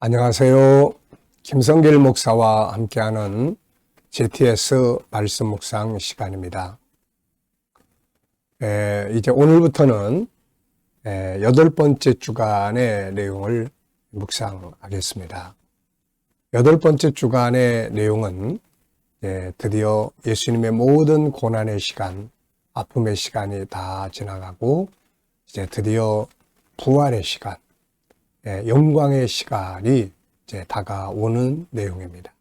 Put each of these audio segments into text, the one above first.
안녕하세요. 김성길 목사와 함께하는 GTS 말씀 묵상 시간입니다. 이제 오늘부터는 8번째 주간의 내용을 묵상하겠습니다. 8번째 주간의 내용은 드디어 예수님의 모든 고난의 시간, 아픔의 시간이 다 지나가고 이제 드디어 부활의 시간, 영광의 시간이 이제 다가오는 내용입니다.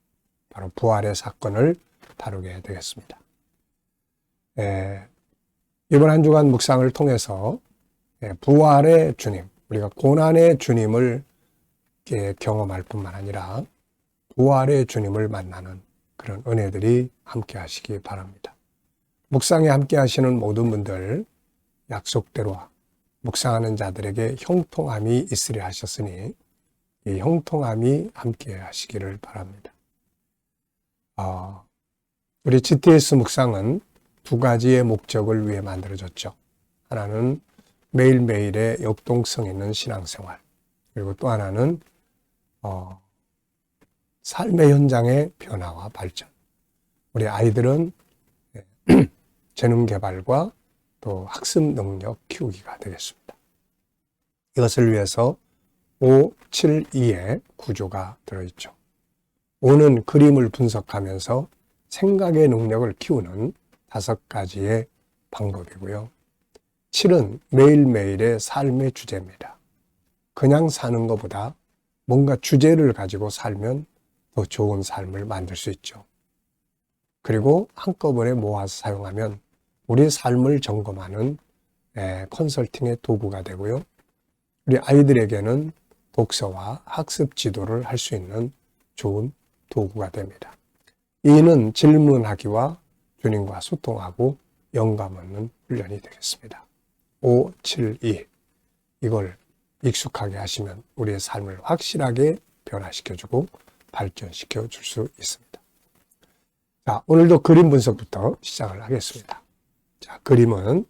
바로 부활의 사건을 다루게 되겠습니다. 이번 한 주간 묵상을 통해서 부활의 주님, 우리가 고난의 주님을 경험할 뿐만 아니라 부활의 주님을 만나는 그런 은혜들이 함께 하시기 바랍니다. 묵상에 함께 하시는 모든 분들 약속대로 묵상하는 자들에게 형통함이 있으려 하셨으니 이 형통함이 함께 하시기를 바랍니다. 우리 GTS 묵상은 두 가지의 목적을 위해 만들어졌죠. 하나는 매일매일의 역동성 있는 신앙생활, 그리고 또 하나는 삶의 현장의 변화와 발전. 우리 아이들은 재능 개발과 또 학습 능력 키우기가 되겠습니다. 이것을 위해서 572의 구조가 들어있죠. 5는 그림을 분석하면서 생각의 능력을 키우는 5가지의 방법이고요. 7은 매일매일의 삶의 주제입니다. 그냥 사는 것보다 뭔가 주제를 가지고 살면 더 좋은 삶을 만들 수 있죠. 그리고 한꺼번에 모아서 사용하면 우리 삶을 점검하는 컨설팅의 도구가 되고요. 우리 아이들에게는 독서와 학습 지도를 할 수 있는 좋은 도구가 됩니다. 2는 질문하기와 주님과 소통하고 영감 얻는 훈련이 되겠습니다. 5, 7, 2 이걸 익숙하게 하시면 우리의 삶을 확실하게 변화시켜주고 발전시켜 줄 수 있습니다. 자, 오늘도 그림 분석부터 시작을 하겠습니다. 자, 그림은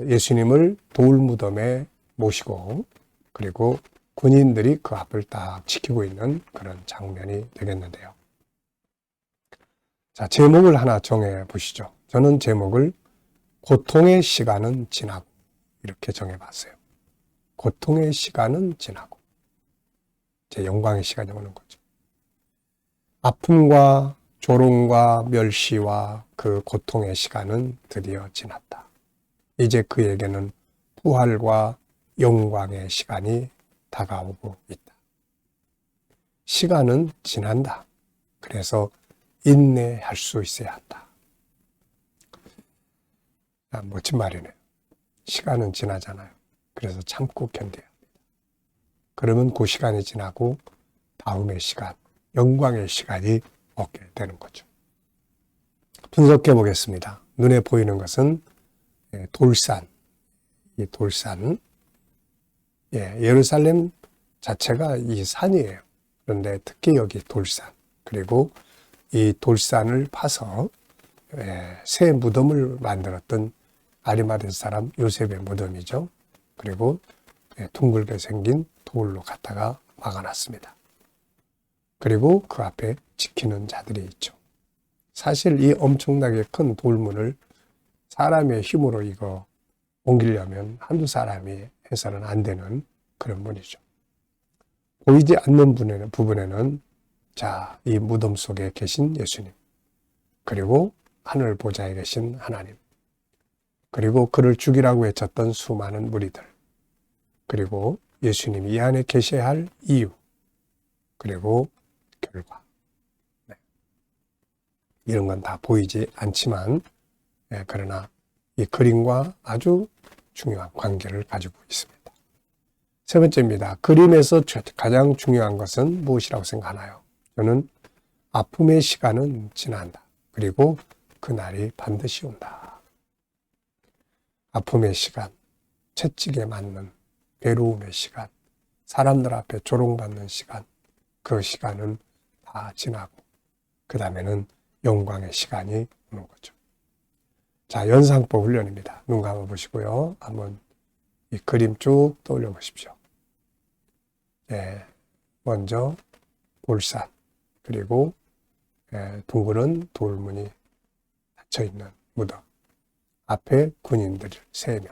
예수님을 돌무덤에 모시고 그리고 군인들이 그 앞을 딱 지키고 있는 그런 장면이 되겠는데요. 자, 제목을 하나 정해 보시죠. 저는 제목을 고통의 시간은 지나고 이렇게 정해 봤어요. 고통의 시간은 지나고 이제 영광의 시간이 오는 거죠. 아픔과 조롱과 멸시와 그 고통의 시간은 드디어 지났다. 이제 그에게는 부활과 영광의 시간이 다가오고 있다. 시간은 지난다. 그래서 인내할 수 있어야 한다. 멋진 말이네요. 시간은 지나잖아요. 그래서 참고 견뎌야 합니다. 그러면 그 시간이 지나고 다음의 시간, 영광의 시간이 오게 되는 거죠. 분석해 보겠습니다. 눈에 보이는 것은 돌산, 이 돌산, 예루살렘 자체가 이 산이에요. 그런데 특히 여기 돌산, 그리고 이 돌산을 파서 새 무덤을 만들었던 아리마대 사람 요셉의 무덤이죠. 그리고 둥글게 생긴 돌로 갖다가 막아놨습니다. 그리고 그 앞에 지키는 자들이 있죠. 사실 이 엄청나게 큰 돌문을 사람의 힘으로 이거 옮기려면 한두 사람이 해서는 안 되는 그런 문이죠. 보이지 않는 부분에는 자, 이 무덤 속에 계신 예수님, 그리고 하늘 보좌에 계신 하나님, 그리고 그를 죽이라고 외쳤던 수많은 무리들, 그리고 예수님이 이 안에 계셔야 할 이유, 그리고 결과. 이런 건 다 보이지 않지만 그러나 이 그림과 아주 중요한 관계를 가지고 있습니다. 세 번째입니다. 그림에서 가장 중요한 것은 무엇이라고 생각하나요? 저는 아픔의 시간은 지난다. 그리고 그날이 반드시 온다. 아픔의 시간, 채찍에 맞는 괴로움의 시간, 사람들 앞에 조롱받는 시간, 그 시간은 다 지나고 그 다음에는 영광의 시간이 오는 거죠. 자, 연상법 훈련입니다. 눈 감아 보시고요. 한번 이 그림 쭉 떠올려 보십시오. 먼저 돌산, 그리고 둥그런 돌문이 닫혀있는 무덤, 앞에 군인들 3명,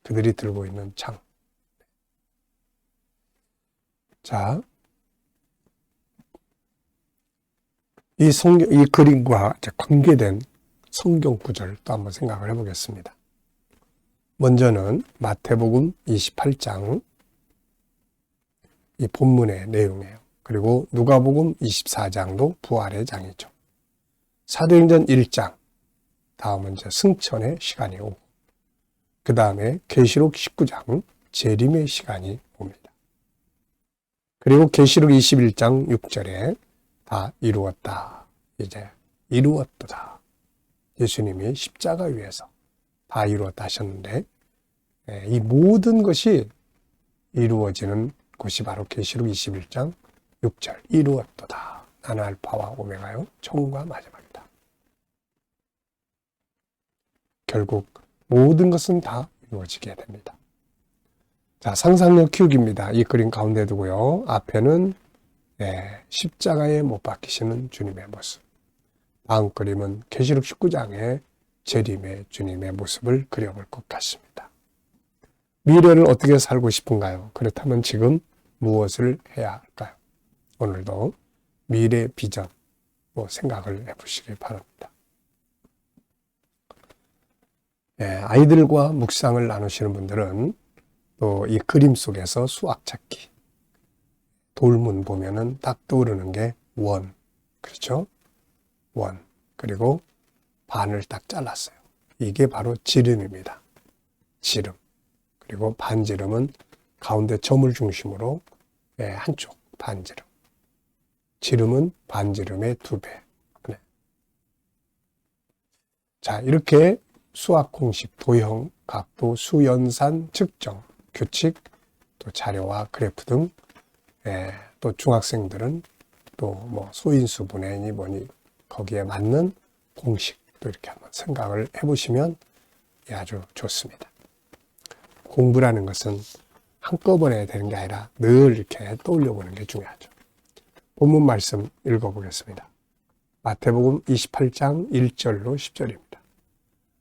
그들이 들고 있는 창. 자, 이 그림과 관계된 성경 구절 또 한번 생각을 해보겠습니다. 먼저는 마태복음 28장, 이 본문의 내용이에요. 그리고 누가복음 24장도 부활의 장이죠. 사도행전 1장, 다음은 이제 승천의 시간이 오고, 그 다음에 계시록 19장, 재림의 시간이 옵니다. 그리고 계시록 21장 6절에 다 이루었다. 이제 이루었도다. 예수님이 십자가 위에서 다 이루었다 하셨는데, 이 모든 것이 이루어지는 곳이 바로 계시록 21장 6절, 이루었도다. 나는 알파와 오메가요, 처음과 마지막이다. 결국 모든 것은 다 이루어지게 됩니다. 자, 상상력 키우기입니다. 이 그림 가운데 두고요. 앞에는 십자가에 못 박히시는 주님의 모습. 다음 그림은 계시록 19장의 재림의 주님의 모습을 그려볼 것 같습니다. 미래를 어떻게 살고 싶은가요? 그렇다면 지금 무엇을 해야 할까요? 오늘도 미래 비전 생각을 해보시기 바랍니다. 아이들과 묵상을 나누시는 분들은 또 이 그림 속에서 수학 찾기, 돌문 보면은 딱 떠오르는 게 원, 그렇죠? 원, 그리고 반을 딱 잘랐어요. 이게 바로 지름입니다. 지름. 그리고 반지름은 가운데 점을 중심으로 한쪽 반지름. 지름은 반지름의 2배. 네. 자, 이렇게 수학 공식, 도형, 각도, 수연산, 측정, 규칙, 또 자료와 그래프 등, 또 중학생들은 또 뭐 소인수 분해니 뭐니 거기에 맞는 공식도 이렇게 한번 생각을 해보시면 아주 좋습니다. 공부라는 것은 한꺼번에 되는 게 아니라 늘 이렇게 떠올려 보는 게 중요하죠. 본문 말씀 읽어보겠습니다. 마태복음 28장 1절로 10절입니다.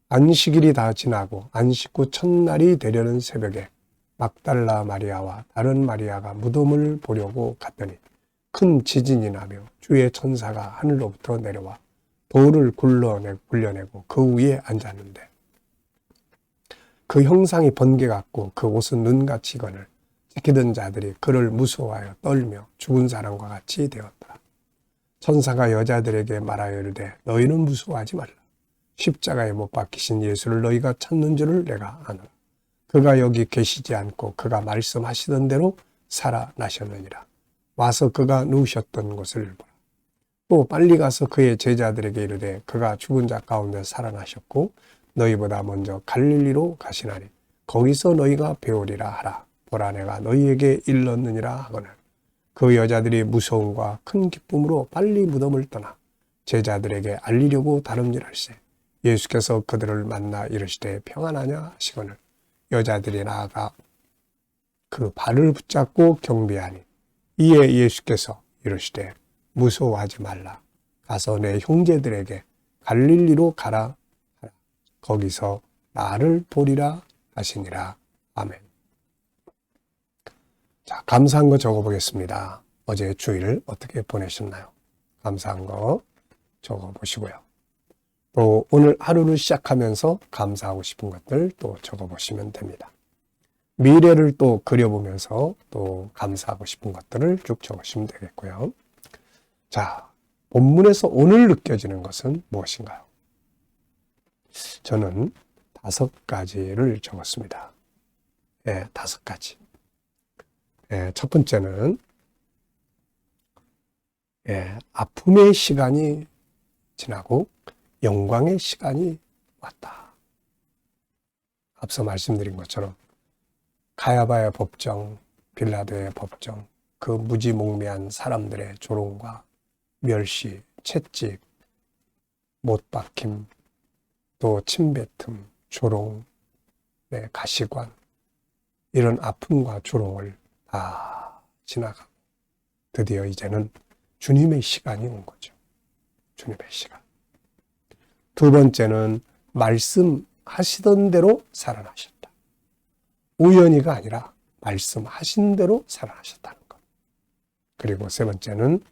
안식일이 다 지나고 안식 후 첫날이 되려는 새벽에 막달라 마리아와 다른 마리아가 무덤을 보려고 갔더니 큰 지진이 나며 주의 천사가 하늘로부터 내려와 돌을 굴려내고 그 위에 앉았는데 그 형상이 번개 같고 그 옷은 눈같이 이거늘 지키던 자들이 그를 무서워하여 떨며 죽은 사람과 같이 되었더라. 천사가 여자들에게 말하여 이르되 너희는 무서워하지 말라. 십자가에 못 박히신 예수를 너희가 찾는 줄을 내가 아노라. 그가 여기 계시지 않고 그가 말씀하시던 대로 살아나셨느니라. 와서 그가 누우셨던 곳을 보라. 또 빨리 가서 그의 제자들에게 이르되 그가 죽은 자 가운데 살아나셨고 너희보다 먼저 갈릴리로 가시나니 거기서 너희가 배우리라 하라. 보라 내가 너희에게 일렀느니라 하거늘. 그 여자들이 무서움과 큰 기쁨으로 빨리 무덤을 떠나 제자들에게 알리려고 다름질할세. 예수께서 그들을 만나 이르시되 평안하냐 하시거늘. 여자들이 나아가 그 발을 붙잡고 경배하니 이에 예수께서 이르시되 무서워하지 말라. 가서 내 형제들에게 갈릴리로 가라 하라. 거기서 나를 보리라 하시니라. 아멘. 자, 감사한 거 적어보겠습니다. 어제 주일 어떻게 보내셨나요? 감사한 거 적어보시고요. 또 오늘 하루를 시작하면서 감사하고 싶은 것들 또 적어보시면 됩니다. 미래를 또 그려보면서 또 감사하고 싶은 것들을 쭉 적으시면 되겠고요. 자, 본문에서 오늘 느껴지는 것은 무엇인가요? 저는 5가지를 적었습니다. 5가지. 첫 번째는 아픔의 시간이 지나고 영광의 시간이 왔다. 앞서 말씀드린 것처럼 가야바의 법정, 빌라도의 법정, 그 무지몽매한 사람들의 조롱과 멸시, 채찍, 못박힘, 또 침뱉음, 조롱, 가시관, 이런 아픔과 조롱을 다 지나가고 드디어 이제는 주님의 시간이 온 거죠. 주님의 시간. 두 번째는 말씀하시던 대로 살아나셨다. 우연히가 아니라 말씀하신 대로 살아나셨다는 것. 그리고 세 번째는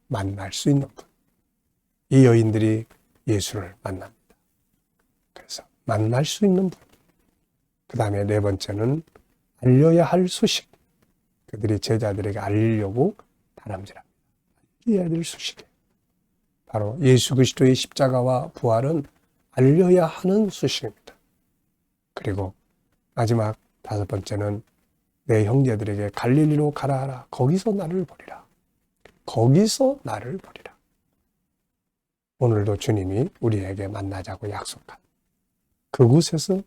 만날 수 있는 분. 이 여인들이 예수를 만납니다. 그래서 만날 수 있는 분. 그 다음에 네 번째는 알려야 할 소식. 그들이 제자들에게 알리려고 다람쥐랍니다. 알려야 될 소식이에요. 바로 예수 그리스도의 십자가와 부활은 알려야 하는 소식입니다. 그리고 마지막 다섯 번째는 내 형제들에게 갈릴리로 가라 하라. 거기서 나를 보리라. 거기서 나를 보리라. 오늘도 주님이 우리에게 만나자고 약속한 그곳에서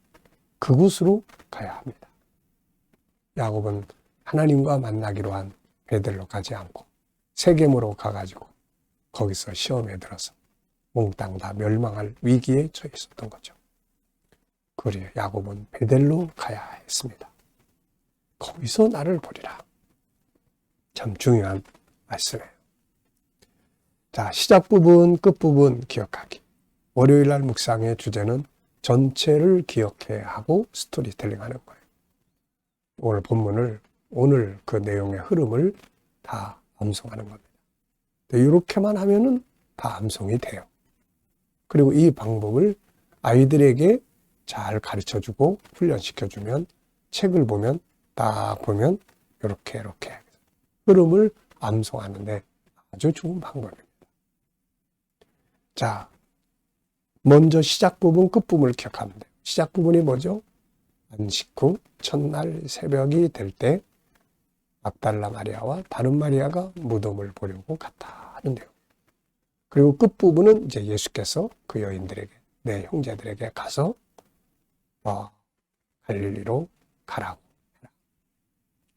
그곳으로 가야 합니다. 야곱은 하나님과 만나기로 한 베델로 가지 않고 세겜으로 가가지고 거기서 시험에 들어서 몽땅 다 멸망할 위기에 처해 있었던 거죠. 그리고 야곱은 베델로 가야 했습니다. 거기서 나를 보리라. 참 중요한 말씀이에요. 자, 시작 부분, 끝 부분 기억하기. 월요일 날 묵상의 주제는 전체를 기억해야 하고 스토리텔링 하는 거예요. 오늘 본문을, 오늘 그 내용의 흐름을 다 암송하는 겁니다. 이렇게만 하면은 다 암송이 돼요. 그리고 이 방법을 아이들에게 잘 가르쳐주고 훈련시켜주면 책을 보면 딱 보면 이렇게 흐름을 암송하는데 아주 좋은 방법입니다. 자, 먼저 시작 부분, 끝 부분을 기억하면 돼요. 시작 부분이 뭐죠? 안식 후 첫날 새벽이 될 때 막달라 마리아와 다른 마리아가 무덤을 보려고 갔다 하는데요. 그리고 끝 부분은 이제 예수께서 그 여인들에게, 내 형제들에게 가서 갈릴리로 가라고 해라.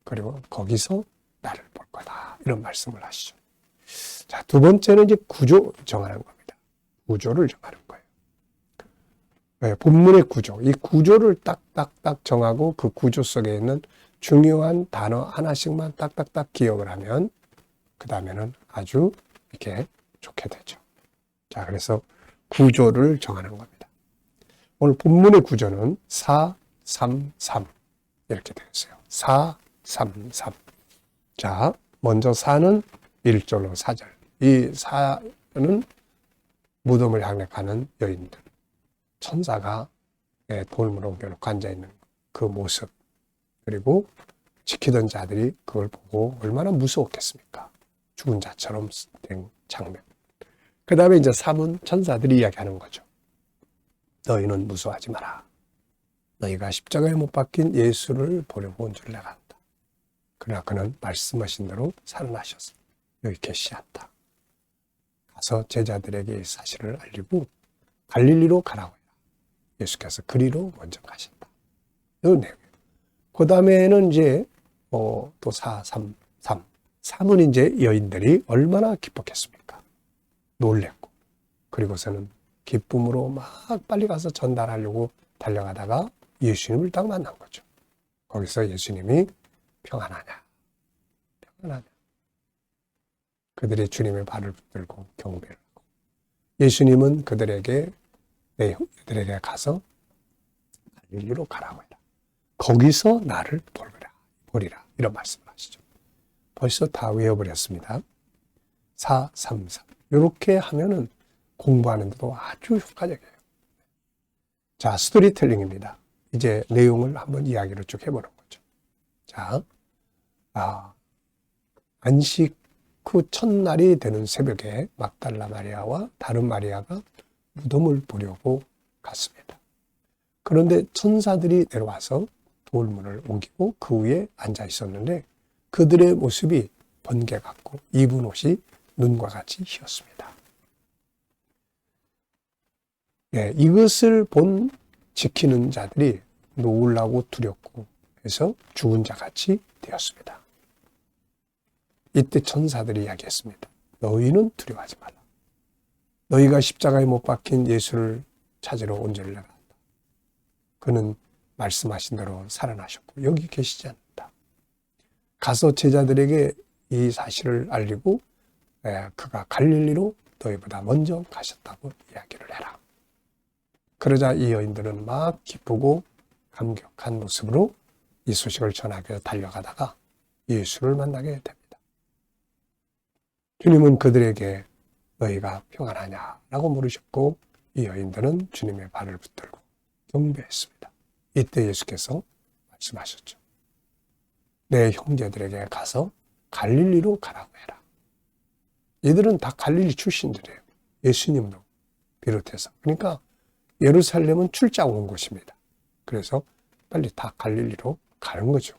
그리고 거기서 나를 볼 거다. 이런 말씀을 하시죠. 자, 두 번째는 이제 구조 정하는 겁니다. 구조를 정하는 거예요. 네, 본문의 구조. 이 구조를 딱딱딱 정하고 그 구조 속에 있는 중요한 단어 하나씩만 딱딱딱 기억을 하면 그 다음에는 아주 이렇게 좋게 되죠. 자, 그래서 구조를 정하는 겁니다. 오늘 본문의 구조는 4, 3, 3 이렇게 되었어요. 4, 3, 3. 자, 먼저 4는 1절로 4절. 이 4는 무덤을 향해 가는 여인들. 천사가 돌무로 옮겨놓고 앉아있는 그 모습. 그리고 지키던 자들이 그걸 보고 얼마나 무서웠겠습니까? 죽은 자처럼 된 장면. 그 다음에 이제 3은 천사들이 이야기하는 거죠. 너희는 무서워하지 마라. 너희가 십자가에 못 박힌 예수를 보려고 온 줄 내가 안다. 그러나 그는 말씀하신 대로 살아나셨어. 여기 계시지 않다. 가서 제자들에게 이 사실을 알리고 갈릴리로 가라고 해라. 예수께서 그리로 먼저 가셨다. 이 내용이에요. 그 다음에는 이제 또 4, 3, 3. 3은 이제 여인들이 얼마나 기뻤겠습니까? 놀랬고. 그리고서는 기쁨으로 막 빨리 가서 전달하려고 달려가다가 예수님을 딱 만난 거죠. 거기서 예수님이 평안하냐? 평안하냐? 그들이 주님의 발을 붙들고 경배를 하고 예수님은 그들에게 내 형제들에게 가서 갈릴리로 가라고 해라. 거기서 나를 보리라. 이런 말씀을 하시죠. 벌써 다 외워버렸습니다. 4, 3, 3. 이렇게 하면은 공부하는데도 아주 효과적이에요. 자, 스토리텔링입니다. 이제 내용을 한번 이야기를 쭉 해보는 거죠. 자, 안식 후 첫날이 되는 새벽에 막달라 마리아와 다른 마리아가 무덤을 보려고 갔습니다. 그런데 천사들이 내려와서 돌문을 옮기고 그 위에 앉아 있었는데 그들의 모습이 번개 같고 입은 옷이 눈과 같이 희었습니다. 네, 이것을 본 지키는 자들이 놀라고 두렵고 해서 죽은 자 같이 되었습니다. 이때 천사들이 이야기했습니다. 너희는 두려워하지 말라. 너희가 십자가에 못 박힌 예수를 찾으러 온 줄 내가 안다. 그는 말씀하신 대로 살아나셨고 여기 계시지 않는다. 가서 제자들에게 이 사실을 알리고 그가 갈릴리로 너희보다 먼저 가셨다고 이야기를 해라. 그러자 이 여인들은 막 기쁘고 감격한 모습으로 이 소식을 전하기 위해 달려가다가 예수를 만나게 됩니다. 주님은 그들에게 너희가 평안하냐? 라고 물으셨고 이 여인들은 주님의 발을 붙들고 경배했습니다. 이때 예수께서 말씀하셨죠. 내 형제들에게 가서 갈릴리로 가라고 해라. 이들은 다 갈릴리 출신들이에요. 예수님도 비롯해서. 그러니까 예루살렘은 출장 온 곳입니다. 그래서 빨리 다 갈릴리로 가는 거죠.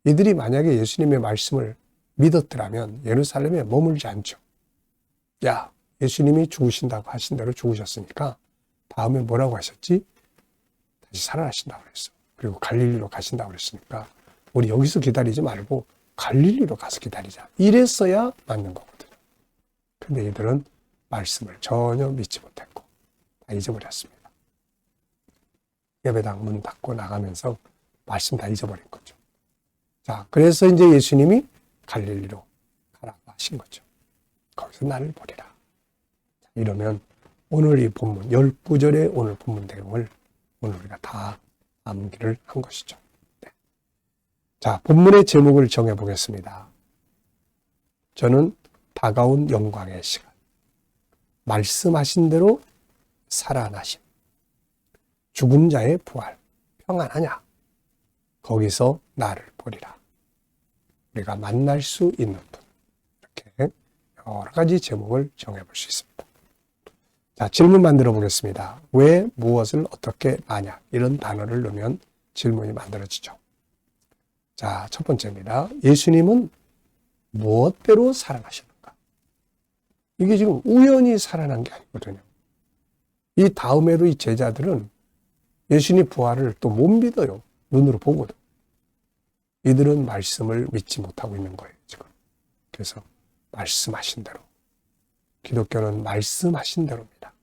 이들이 만약에 예수님의 말씀을 믿었더라면 예루살렘에 머물지 않죠. 야, 예수님이 죽으신다고 하신 대로 죽으셨으니까 다음에 뭐라고 하셨지? 다시 살아나신다고 그랬어. 그리고 갈릴리로 가신다고 그랬으니까 우리 여기서 기다리지 말고 갈릴리로 가서 기다리자. 이랬어야 맞는 거거든요. 근데 이들은 말씀을 전혀 믿지 못했고 다 잊어버렸습니다. 예배당 문 닫고 나가면서 말씀 다 잊어버린 거죠. 자, 그래서 이제 예수님이 갈릴리로 가라고 하신 거죠. 거기서 나를 보리라. 자, 이러면 오늘 이 본문 19절의 오늘 본문 내용을 오늘 우리가 다 암기를 한 것이죠. 네. 자, 본문의 제목을 정해보겠습니다. 저는 다가온 영광의 시간, 말씀하신 대로 살아나심, 죽은 자의 부활, 평안하냐? 거기서 나를 보리라. 우리가 만날 수 있는 분. 이렇게 여러 가지 제목을 정해볼 수 있습니다. 자, 질문 만들어 보겠습니다. 왜, 무엇을, 어떻게, 만약 이런 단어를 넣으면 질문이 만들어지죠. 자, 첫 번째입니다. 예수님은 무엇대로 살아나셨는가? 이게 지금 우연히 살아난 게 아니거든요. 이 다음에도 이 제자들은 예수님 부활을 또 못 믿어요. 눈으로 보고도. 이들은 말씀을 믿지 못하고 있는 거예요, 지금. 그래서 말씀하신 대로. 기독교는 말씀하신 대로입니다.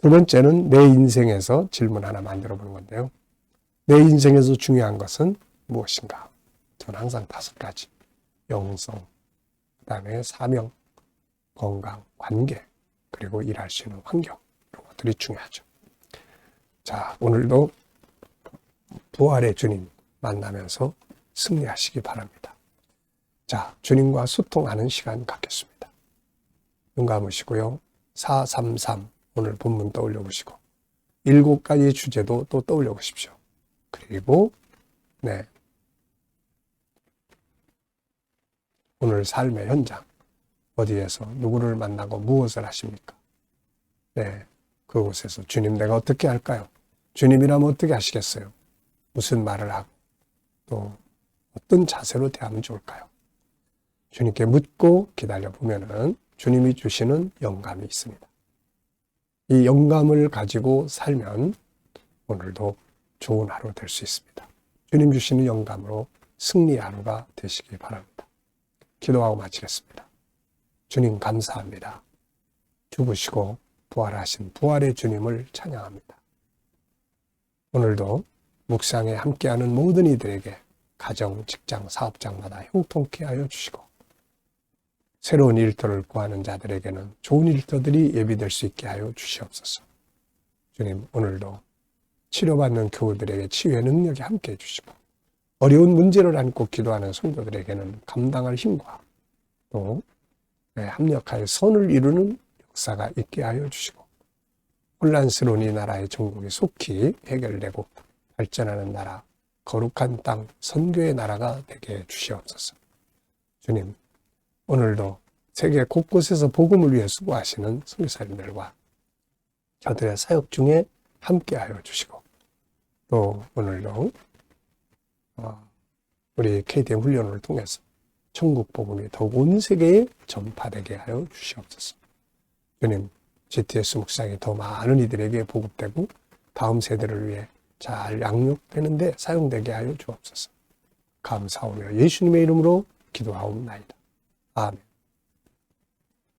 두 번째는 내 인생에서 질문 하나 만들어 보는 건데요. 내 인생에서 중요한 것은 무엇인가? 저는 항상 5가지. 영성, 그 다음에 사명, 건강, 관계, 그리고 일할 수 있는 환경. 이런 것들이 중요하죠. 자, 오늘도 부활의 주님 만나면서 승리하시기 바랍니다. 자, 주님과 소통하는 시간 갖겠습니다. 눈 감으시고요. 433 오늘 본문 떠올려 보시고 7가지 주제도 또 떠올려 보십시오. 그리고 오늘 삶의 현장 어디에서 누구를 만나고 무엇을 하십니까? 그곳에서 주님 내가 어떻게 할까요? 주님이라면 어떻게 하시겠어요? 무슨 말을 하고 또 어떤 자세로 대하면 좋을까요? 주님께 묻고 기다려 보면은 주님이 주시는 영감이 있습니다. 이 영감을 가지고 살면 오늘도 좋은 하루 될 수 있습니다. 주님 주시는 영감으로 승리의 하루가 되시기 바랍니다. 기도하고 마치겠습니다. 주님 감사합니다. 죽으시고 부활하신 부활의 주님을 찬양합니다. 오늘도 묵상에 함께하는 모든 이들에게 가정, 직장, 사업장마다 형통케 하여 주시고 새로운 일터를 구하는 자들에게는 좋은 일터들이 예비될 수 있게 하여 주시옵소서. 주님, 오늘도 치료받는 교우들에게 치유의 능력이 함께해 주시고 어려운 문제를 안고 기도하는 성도들에게는 감당할 힘과 또 합력하여 선을 이루는 역사가 있게 하여 주시고 혼란스러운 이 나라의 정국이 속히 해결되고 발전하는 나라, 거룩한 땅, 선교의 나라가 되게 주시옵소서. 주님, 오늘도 세계 곳곳에서 복음을 위해 수고하시는 선교사님들과 저들의 사역 중에 함께하여 주시고 또 오늘도 우리 KDM 훈련을 통해서 천국 복음이 더욱 온 세계에 전파되게 하여 주시옵소서. 주님, GTS 묵상이 더 많은 이들에게 보급되고 다음 세대를 위해 잘 양육되는데 사용되게 하여 주옵소서. 감사하며 예수님의 이름으로 기도하옵나이다. 아멘.